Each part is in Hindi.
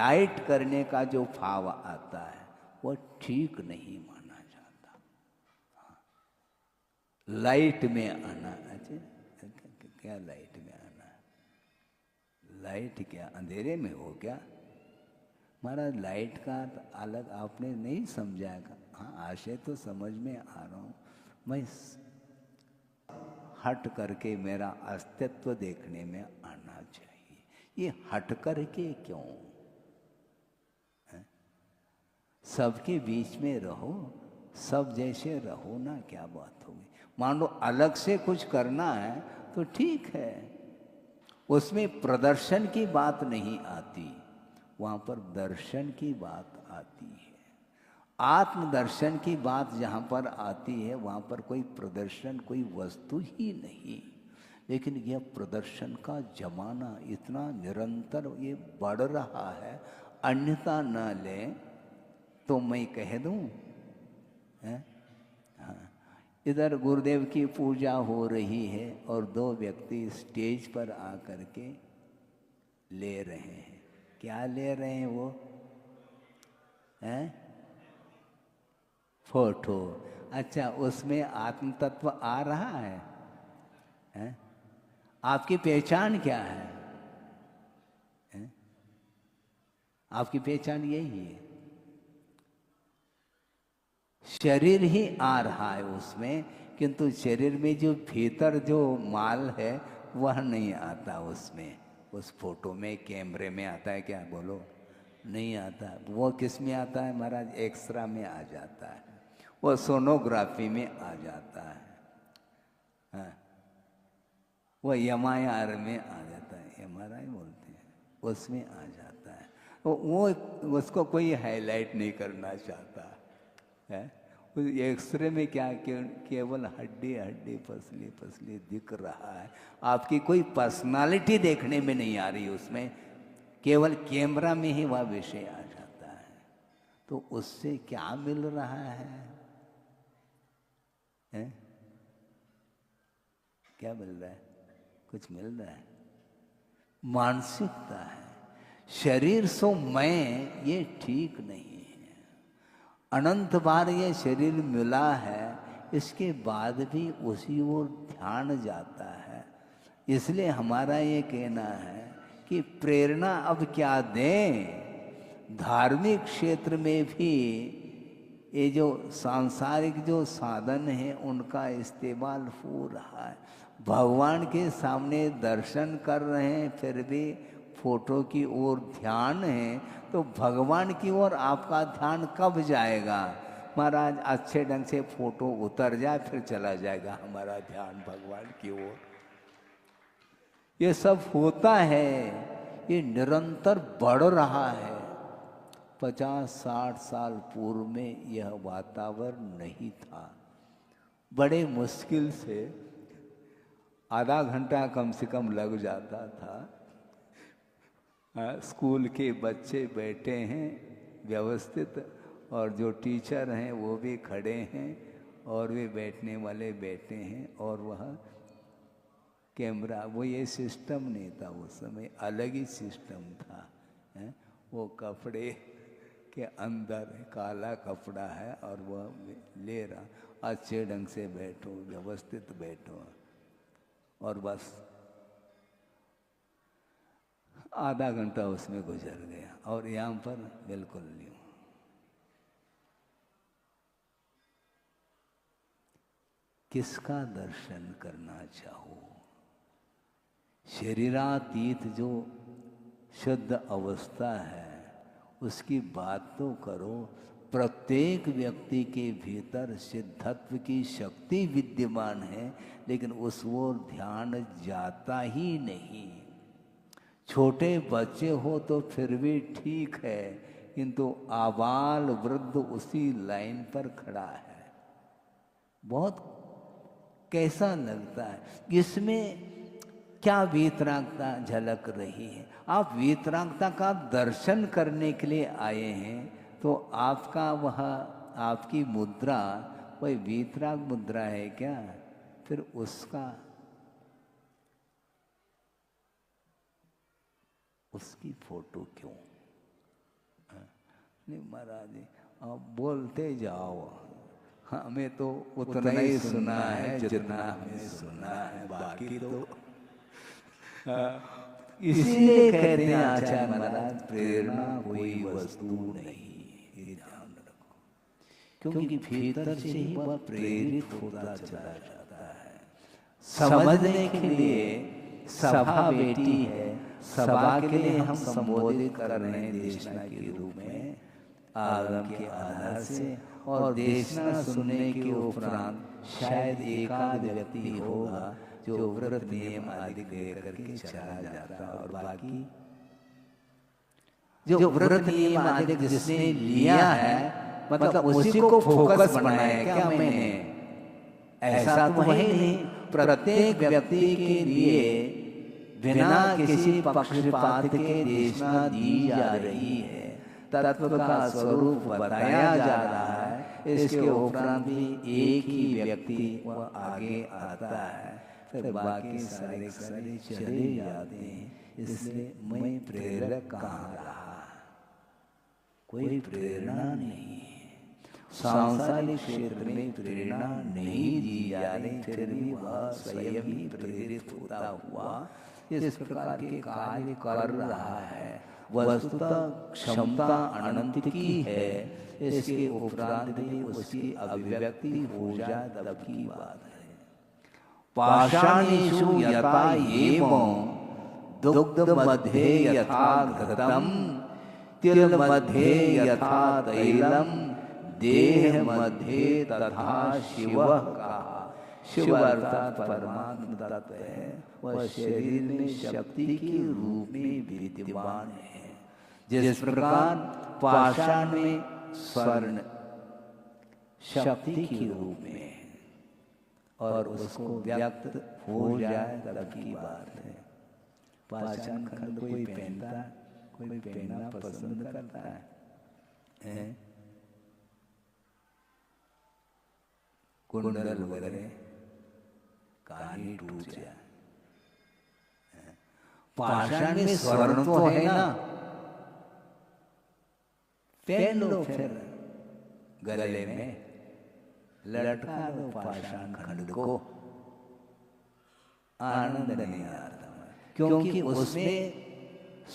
हाईलाइट करने का जो भाव आता है वो ठीक नहीं माना जाता। लाइट में आना, अच्छा क्या लाइट में आना? लाइट क्या अंधेरे में हो क्या? महाराज लाइट का अलग आपने नहीं समझा है। हाँ, आशय तो समझ में आ रहा हूँ। मैं हट करके मेरा अस्तित्व देखने में आना चाहिए। ये हट करके क्यों? सबके बीच में रहो, सब जैसे रहो ना, क्या बात होगी। मान लो अलग से कुछ करना है तो ठीक है, उसमें प्रदर्शन की बात नहीं आती, वहाँ पर दर्शन की बात आती है। आत्मदर्शन की बात जहाँ पर आती है वहाँ पर कोई प्रदर्शन, कोई वस्तु ही नहीं। लेकिन यह प्रदर्शन का जमाना इतना निरंतर ये बढ़ रहा है, अन्यथा न ले तो मैं कह दूँ है? हाँ, इधर गुरुदेव की पूजा हो रही है और दो व्यक्ति स्टेज पर आकर के ले रहे हैं। क्या ले रहे हैं वो? हैं? फोटो। अच्छा, उसमें आत्म तत्व आ रहा है? हैं? आपकी पहचान क्या है? हैं? आपकी पहचान यही है। शरीर ही आ रहा है उसमें, किंतु शरीर में जो भीतर जो माल है वह नहीं आता उसमें। उस फोटो में, कैमरे में आता है क्या? बोलो, नहीं आता। वो किस में आता है महाराज? एक्सरा में आ जाता है, वो सोनोग्राफी में आ जाता है। हाँ, वो एमआरआई में आ जाता है, एमआरआई बोलते हैं, उसमें आ जाता है। वो उसको कोई हाईलाइट नहीं करना चाहता है। उस एक्सरे में क्या केवल हड्डी हड्डी, पसली पसली दिख रहा है। आपकी कोई पर्सनालिटी देखने में नहीं आ रही उसमें, केवल कैमरा में ही वह विषय आ जाता है। तो उससे क्या मिल रहा है? हैं? क्या मिल रहा है? कुछ मिल रहा है? मानसिकता है। शरीर सो मैं, ये ठीक नहीं है। अनंत बार ये शरीर मिला है, इसके बाद भी उसी ओर ध्यान जाता है। इसलिए हमारा ये कहना है कि प्रेरणा अब क्या दें। धार्मिक क्षेत्र में भी ये जो सांसारिक जो साधन है उनका इस्तेमाल हो रहा है। भगवान के सामने दर्शन कर रहे हैं, फिर भी फोटो की ओर ध्यान है। तो भगवान की ओर आपका ध्यान कब जाएगा महाराज? अच्छे ढंग से फोटो उतर जाए फिर चला जाएगा हमारा ध्यान भगवान की ओर। ये सब होता है, ये निरंतर बढ़ रहा है। 50-60 साल पूर्व में यह वातावरण नहीं था। बड़े मुश्किल से आधा घंटा कम से कम लग जाता था। स्कूल के बच्चे बैठे हैं व्यवस्थित, और जो टीचर हैं वो भी खड़े हैं, और वे बैठने वाले बैठे हैं, और वह कैमरा, वो ये सिस्टम नहीं था उस समय, अलग ही सिस्टम था। है? वो कपड़े के अंदर काला कपड़ा है और वह ले रहा, अच्छे ढंग से बैठो, व्यवस्थित बैठो, और बस आधा घंटा उसमें गुजर गया। और यहाँ पर बिल्कुल नहीं। किसका दर्शन करना चाहो? शरीरातीत जो शुद्ध अवस्था है उसकी बात तो करो। प्रत्येक व्यक्ति के भीतर सिद्धत्व की शक्ति विद्यमान है, लेकिन उस ओर ध्यान जाता ही नहीं। छोटे बच्चे हो तो फिर भी ठीक है, किंतु आबाल वृद्ध उसी लाइन पर खड़ा है। बहुत कैसा लगता है, इसमें क्या वीतरागता झलक रही है। आप वीतरागता का दर्शन करने के लिए आए हैं, तो आपका वह आपकी मुद्रा वही वीतराग मुद्रा है क्या? फिर उसकी फोटो क्यों? नहीं महाराज जी आप बोलते जाओ, हमें तो उतना ही सुना है जितना हमें सुना है, बाकी तो इसीलिए कहते हैं आचार्य महाराज प्रेरणा कोई वस्तु नहीं, ये ध्यान रखो, क्योंकि भीतर से ही वह प्रेरित होता चला जाता है। समझने के लिए सभा बेटी है, सभा के लिए हम संबोधित कर रहे हैं देशना के रूप में आगम के आधार से, और देशना सुनने के उपरांत शायद एकाध व्यक्ति होगा जो व्रत नियम आदि लेकर के चला जाता, और बाकी जो व्रत नियम आदि जिसने लिया है मतलब उसी को फोकस बनाया क्या मैंने, ऐसा तो है नहीं। प्रत्येक व्यक्ति के लिए बिना किसी पक्षपात के देशना दी जा रही है, तत्व का स्वरूप बताया जा रहा है। इसके उपरांत भी एक ही व्यक्ति वह आगे आता है, फिर बाकी सारे चले जाते हैं। इसलिए मैं प्रेरक कहाँ रहा, कोई प्रेरणा नहीं है। सांसारिक क्षेत्र में प्रेरणा नहीं दी जा रही, फिर भी वह स्वयं ही प्रेरित होता हुआ इस प्रकार के कार्य कर रहा है। वस्तुतः क्षमता अनंत की है, इसके उपरांत भी उसकी अभिव्यक्ति हो जाए तब की बात है। पाषाणेषु यथा एवं दुग्ध मध्ये यथा घृतम, तिल मध्ये यथा तैलम, देह मध्ये तथा शिव कहा। शिव अर्थात परमात्म तत्व है, वह शरीर में शक्ति के रूप में विद्यमान है। जिस प्रकार पाषाण में स्वर्ण शक्ति के रूप में है, और उसको व्यक्त हो जाए तब की बात है। पाषाण खंड कोई पहनता, कोई पहनना पसंद करता है? कुंडल वगैरह कहानी टूट जाए। पाषाण में स्वर्ण तो है ना, पहन लो, फिर गले में लटका लो पाषाण खंड को, आनंद नहीं आता, क्योंकि उसमें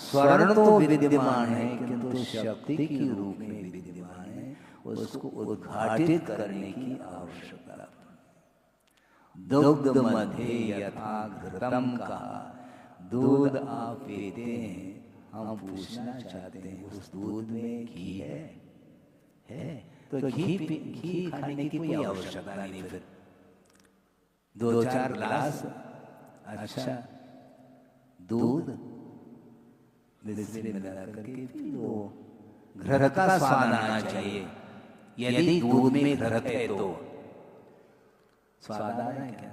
स्वर्ण तो विद्यमान है किंतु शक्ति के रूप में विद्यमान है। उसको उद्घाटित करने की आवश्यकता। दुग्ध मध्ये यथा घृतम कहा, दूध आप पीते हैं, हम पूछना चाहते हैं उस दूध में घी है? तो घी खाने की कोई आवश्यकता नहीं, फिर 2-4 गिलास अच्छा दूध मिश्री मिला करके पी लो। घृत का स्वाद आना चाहिए, यदि दूध में घृत है तो स्वाद आ रहा है क्या?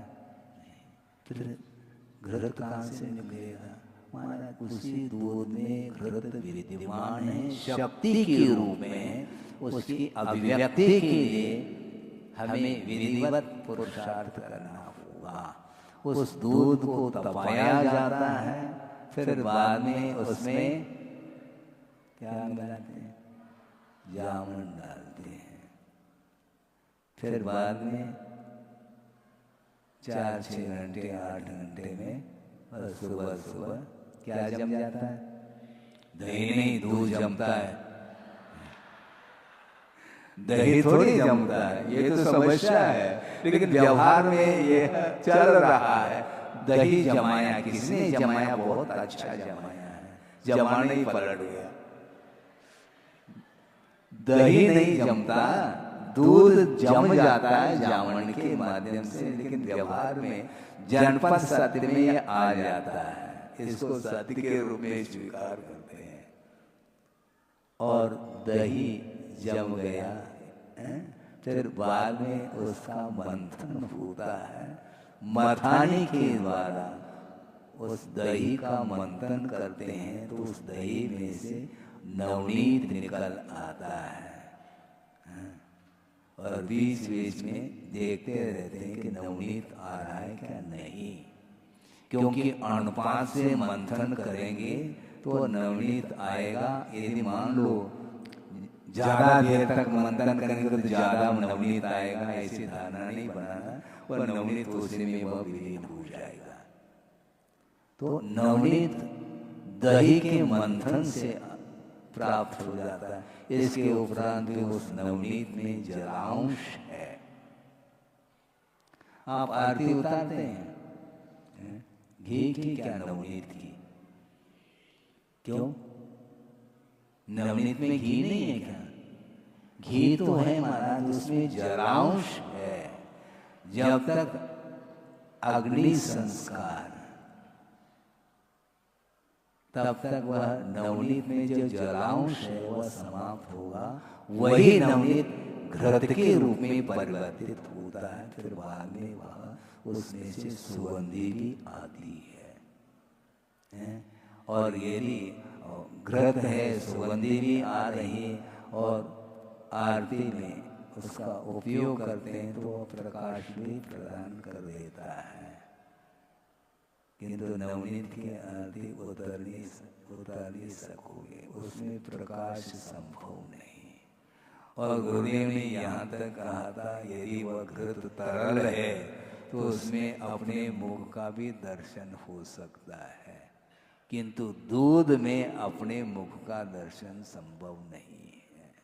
फिर घृत कहाँ से मिलेगा? महाराज उसी दूध में घृत विद्यमान है शक्ति के रूप में। उसकी अभिव्यक्ति के लिए हमें विधिवत पुरुषार्थ करना होगा। उस दूध को तपाया जाता है, फिर बाद में उसमें क्या मिलाते हैं? जामुन डालते हैं। फिर बाद में 4-6 घंटे 8 घंटे में सुबह क्या जम जाता है? दही नहीं, दूध जमता है। दही थोड़ी जमता है, ये तो समस्या है, लेकिन व्यवहार में ये चल रहा है। दही जमाया, किसने जमाया? बहुत अच्छा जमाया है, जमाने ही पलट गया। दही नहीं जमता, दूध जम जाता है जामन के माध्यम से, लेकिन व्यवहार में जनपद सत्य में आ जाता है। इसको सत्य के रूप में स्वीकार करते हैं। और दही जम गया, फिर बाद में उसका मंथन होता है। मथाने के द्वारा उस दही का मंथन करते हैं तो उस दही में से नवनीत निकल आता है। और बीच बीच में देखते रहते हैं कि नवनीत आ रहा है क्या नहीं, क्योंकि अनुपात से मंथन करेंगे तो नवनीत आएगा। यदि मान लो ज्यादा देर तक मंथन करेंगे तो ज्यादा नवनीत आएगा, ऐसी धारणा नहीं बनाना। वह नवनीत उसी में वह विलीन हो जाएगा। तो नवनीत दही के मंथन से प्राप्त हो जाता है। इसके उपरांत भी उस नवनीत में जलांश है। आप आरती उतारते हैं घी की क्या नवनीत की? क्यों? नवनीत में घी नहीं है क्या? घी तो है महाराज, उसमें जलांश है। जब तक अग्नि संस्कार, तब तक वह नवनीत में जो जलांश है वह समाप्त होगा। वही नवनीत घृत के रूप में परिवर्तित होता है। फिर बाद में वह उसमें से सुगंधी भी आती है। और यदि घृत है, सुगंधी भी आ रही और आरती में उसका उपयोग करते हैं तो वह प्रकाश भी प्रदान कर देता है। किंतु नवनीत की आरती उतार नहीं सकोगे, उसमें प्रकाश संभव नहीं। और गुरुदेव ने यहाँ तक कहा था यदि वह घृत तरल है तो उसमें अपने मुख का भी दर्शन हो सकता है, किंतु दूध में अपने मुख का दर्शन संभव नहीं है।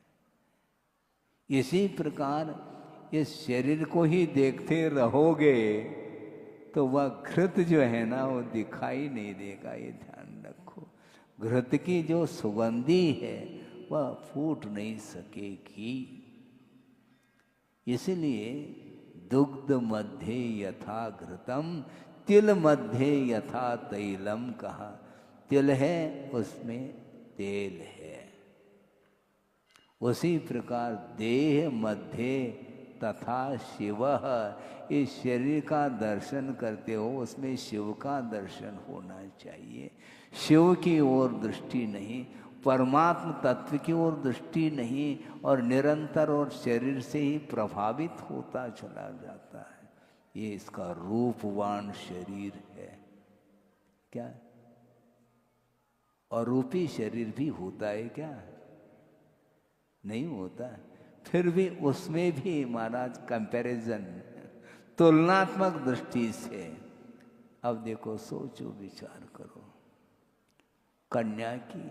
इसी प्रकार इस शरीर को ही देखते रहोगे तो वह घृत जो है ना वो दिखाई नहीं देगा, ये ध्यान रखो। घृत की जो सुगंधी है वह फूट नहीं सकेगी। इसलिए दुग्ध मध्य यथा घृतम तिल मध्य यथा तैलम कहा। तिल है उसमें तेल है। उसी प्रकार देह मध्य तथा शिव, इस शरीर का दर्शन करते हो उसमें शिव का दर्शन होना चाहिए। शिव की ओर दृष्टि नहीं, परमात्म तत्व की ओर दृष्टि नहीं, और निरंतर और शरीर से ही प्रभावित होता चला जाता है। ये इसका रूपवान शरीर है। क्या और रूपी शरीर भी होता है क्या? नहीं होता। फिर भी उसमें भी महाराज कंपैरिजन, तुलनात्मक दृष्टि से अब देखो, सोचो विचार करो। कन्या की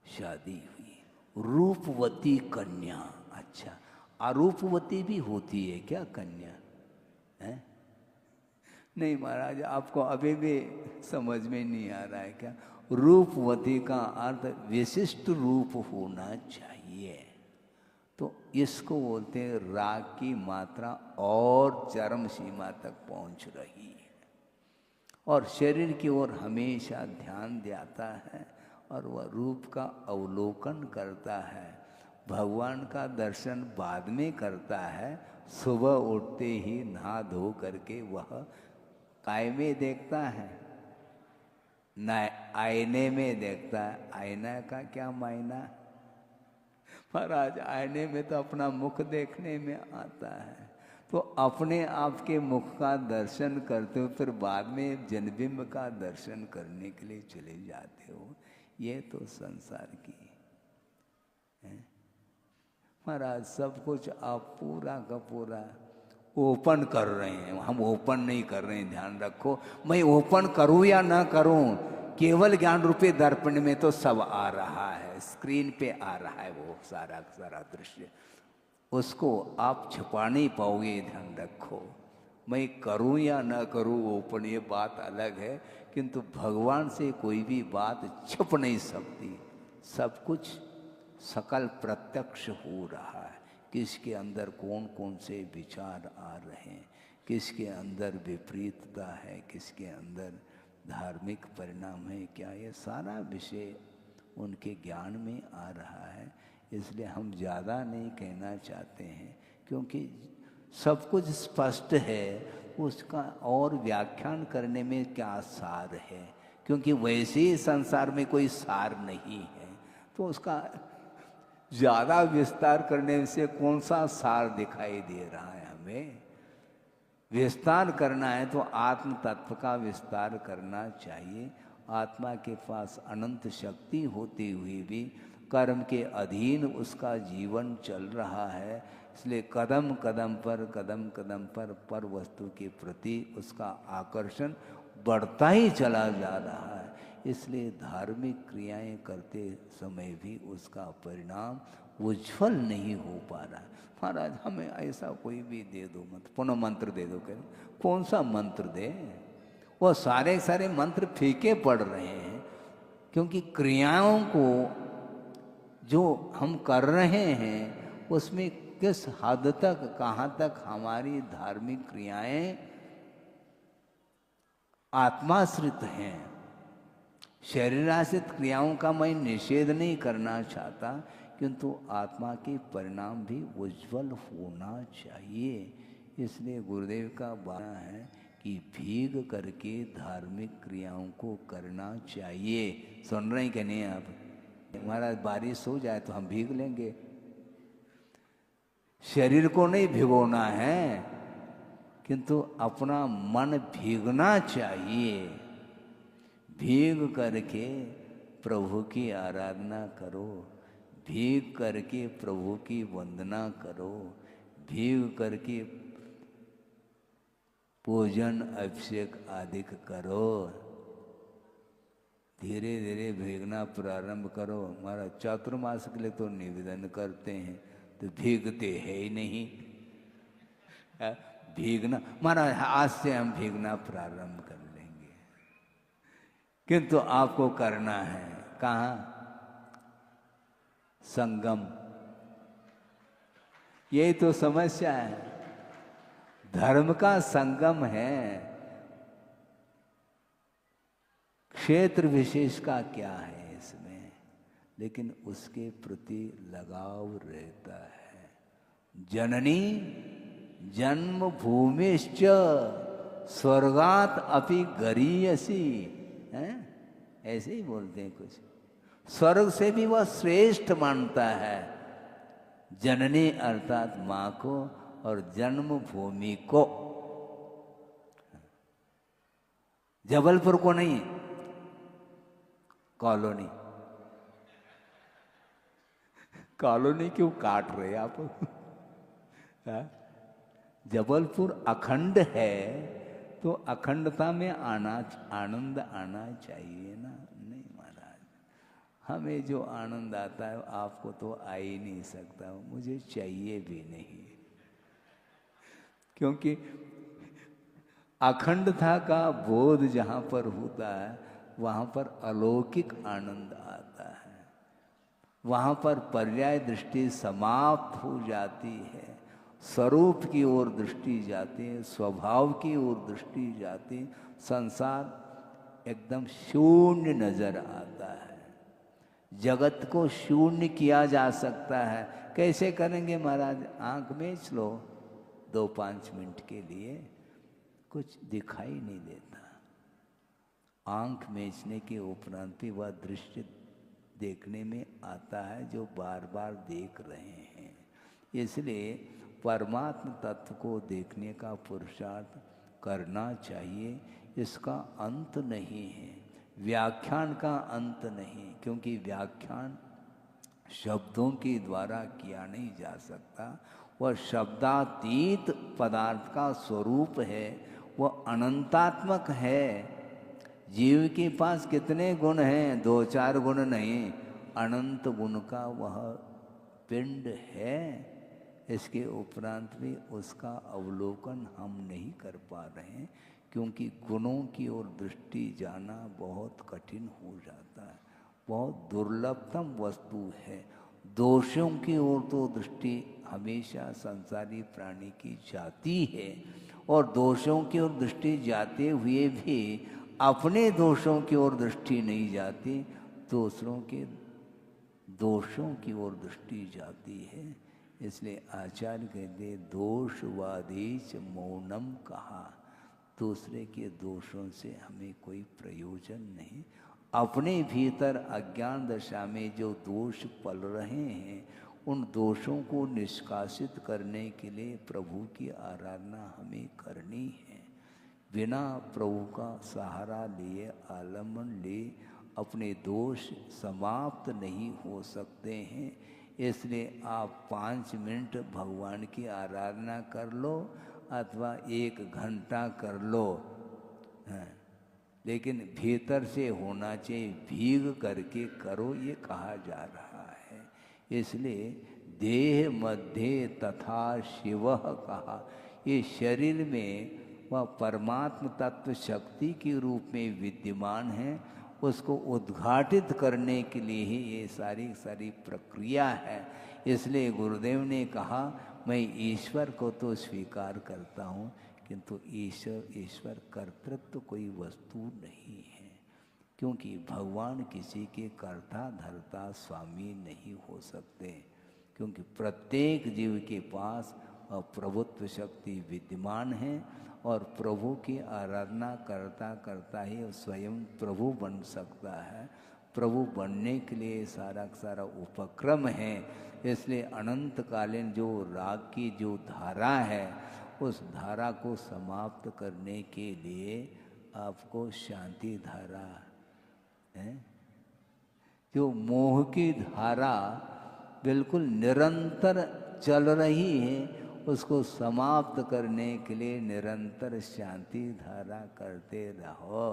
शादी हुई, रूपवती कन्या। अच्छा, अरूपवती भी होती है क्या कन्या? है? नहीं महाराज, आपको अभी भी समझ में नहीं आ रहा है क्या? रूपवती का अर्थ विशिष्ट रूप होना चाहिए। तो इसको बोलते हैं राग की मात्रा और चरम सीमा तक पहुंच रही है, और शरीर की ओर हमेशा ध्यान देता है, और वह रूप का अवलोकन करता है। भगवान का दर्शन बाद में करता है। सुबह उठते ही नहा धो करके वह काय में देखता है ना, आईने में देखता है। आईना का क्या मायना महाराज? आईने में तो अपना मुख देखने में आता है। तो अपने आप के मुख का दर्शन करते हो, फिर बाद में जनबिंब का दर्शन करने के लिए चले जाते हो। ये तो संसार की है महाराज। सब कुछ आप पूरा का पूरा ओपन कर रहे हैं, हम ओपन नहीं कर रहे हैं। ध्यान रखो, मैं ओपन करूं या ना करूं, केवल ज्ञान रूपी दर्पण में तो सब आ रहा है, स्क्रीन पे आ रहा है वो सारा सारा दृश्य। उसको आप छुपा नहीं पाओगे। ध्यान रखो, मैं करूं या ना करूं ओपन, ये बात अलग है, किंतु भगवान से कोई भी बात छुप नहीं सकती। सब कुछ सकल प्रत्यक्ष हो रहा है। किसके अंदर कौन कौन से विचार आ रहे हैं, किसके अंदर विपरीतता है, किसके अंदर धार्मिक परिणाम है, क्या ये सारा विषय उनके ज्ञान में आ रहा है। इसलिए हम ज़्यादा नहीं कहना चाहते हैं, क्योंकि सब कुछ स्पष्ट है। उसका और व्याख्यान करने में क्या सार है, क्योंकि वैसे ही संसार में कोई सार नहीं है, तो उसका ज़्यादा विस्तार करने से कौन सा सार दिखाई दे रहा है? हमें विस्तार करना है तो आत्म तत्व का विस्तार करना चाहिए। आत्मा के पास अनंत शक्ति होती हुई भी कर्म के अधीन उसका जीवन चल रहा है, इसलिए कदम कदम पर वस्तु के प्रति उसका आकर्षण बढ़ता ही चला जा रहा है। इसलिए धार्मिक क्रियाएं करते समय भी उसका परिणाम उज्जवल नहीं हो पा रहा है। महाराज हमें ऐसा कोई भी दे दो, मत पुनः मंत्र दे दो, कह कौन सा मंत्र दे? वो सारे सारे मंत्र फीके पड़ रहे हैं, क्योंकि क्रियाओं को जो हम कर रहे हैं उसमें किस हद तक, कहाँ तक हमारी धार्मिक क्रियाएं आत्माश्रित हैं। शरीराश्रित क्रियाओं का मैं निषेध नहीं करना चाहता, किंतु आत्मा के परिणाम भी उज्जवल होना चाहिए। इसलिए गुरुदेव का बाना है कि भीग करके धार्मिक क्रियाओं को करना चाहिए। सुन रहे हैं कि नहीं आप? हमारा बारिश हो जाए तो हम भीग लेंगे, शरीर को नहीं भिगोना है, किंतु अपना मन भीगना चाहिए। भीग करके प्रभु की आराधना करो, भीग करके प्रभु की वंदना करो, भीग करके पूजन अभिषेक आदि करो। धीरे धीरे भीगना प्रारंभ करो। हमारा चातुर्मास के लिए तो निवेदन करते हैं, तो भीगते है ही नहीं। भीगना हमारा आज से हम भीगना प्रारंभ कर लेंगे, किंतु आपको करना है कहाँ? संगम। यही तो समस्या है, धर्म का संगम है, क्षेत्र विशेष का क्या है इसमें, लेकिन उसके प्रति लगाव रहता है। जननी जन्म भूमिश्च स्वर्गात अपि गरीयसी, हैं? ऐसे ही बोलते हैं कुछ। स्वर्ग से भी वह श्रेष्ठ मानता है जननी अर्थात माँ को और जन्मभूमि को। जबलपुर को नहीं, कॉलोनी। कॉलोनी क्यों काट रहे आप? जबलपुर अखंड है तो अखंडता में आनंद आना चाहिए ना। नहीं महाराज, हमें जो आनंद आता है आपको तो आ ही नहीं सकता, मुझे चाहिए भी नहीं, क्योंकि अखंडता का बोध जहाँ पर होता है वहाँ पर अलौकिक आनंद आता है, वहाँ पर पर्याय दृष्टि समाप्त हो जाती है, स्वरूप की ओर दृष्टि जाती है, स्वभाव की ओर दृष्टि जाती, संसार एकदम शून्य नजर आता है। जगत को शून्य किया जा सकता है। कैसे करेंगे महाराज? आंख मीच लो 2-5 मिनट के लिए, कुछ दिखाई नहीं देता। आंख मीचने के उपरांत भी वह दृश्य देखने में आता है जो बार बार देख रहे हैं। इसलिए परमात्म तत्व को देखने का पुरुषार्थ करना चाहिए। इसका अंत नहीं है, व्याख्यान का अंत नहीं, क्योंकि व्याख्यान शब्दों के द्वारा किया नहीं जा सकता। वह शब्दातीत पदार्थ का स्वरूप है, वह अनंतात्मक है। जीव के पास कितने गुण हैं? 2-4 गुण नहीं, अनंत गुण का वह पिंड है। इसके उपरांत भी उसका अवलोकन हम नहीं कर पा रहे हैं, क्योंकि गुणों की ओर दृष्टि जाना बहुत कठिन हो जाता है, बहुत दुर्लभतम वस्तु है। दोषों की ओर तो दृष्टि हमेशा संसारी प्राणी की जाती है, और दोषों की ओर दृष्टि जाते हुए भी अपने दोषों की ओर दृष्टि नहीं जाती, दूसरों के दोषों की ओर दृष्टि जाती है। इसलिए आचार्य कहते दोषवादीच मौनम कहा, दूसरे के दोषों से हमें कोई प्रयोजन नहीं। अपने भीतर अज्ञान दशा में जो दोष पल रहे हैं उन दोषों को निष्कासित करने के लिए प्रभु की आराधना हमें करनी है। बिना प्रभु का सहारा लिए, आलम्बन लिए अपने दोष समाप्त नहीं हो सकते हैं। इसलिए आप 5 मिनट भगवान की आराधना कर लो अथवा 1 घंटा कर लो, हाँ, लेकिन भीतर से होना चाहिए, भीग करके करो, ये कहा जा रहा है। इसलिए देह मध्य तथा शिव कहा, ये शरीर में वह परमात्म तत्व शक्ति के रूप में विद्यमान है, उसको उद्घाटित करने के लिए ही ये सारी सारी प्रक्रिया है। इसलिए गुरुदेव ने कहा मैं ईश्वर को तो स्वीकार करता हूँ, किंतु ईश्वर कर्तृत्व कोई वस्तु नहीं है, क्योंकि भगवान किसी के कर्ता धर्ता स्वामी नहीं हो सकते, क्योंकि प्रत्येक जीव के पास प्रभुत्व शक्ति विद्यमान है और प्रभु की आराधना करता करता ही स्वयं प्रभु बन सकता है। प्रभु बनने के लिए सारा सारा उपक्रम है। इसलिए अनंतकालीन जो राग की जो धारा है, उस धारा को समाप्त करने के लिए आपको शांति धारा है, जो मोह की धारा बिल्कुल निरंतर चल रही है, उसको समाप्त करने के लिए निरंतर शांति धारा करते रहो,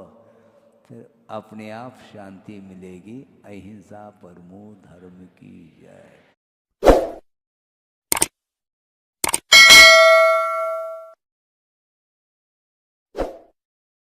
फिर अपने आप शांति मिलेगी। अहिंसा परमो धर्म की जय।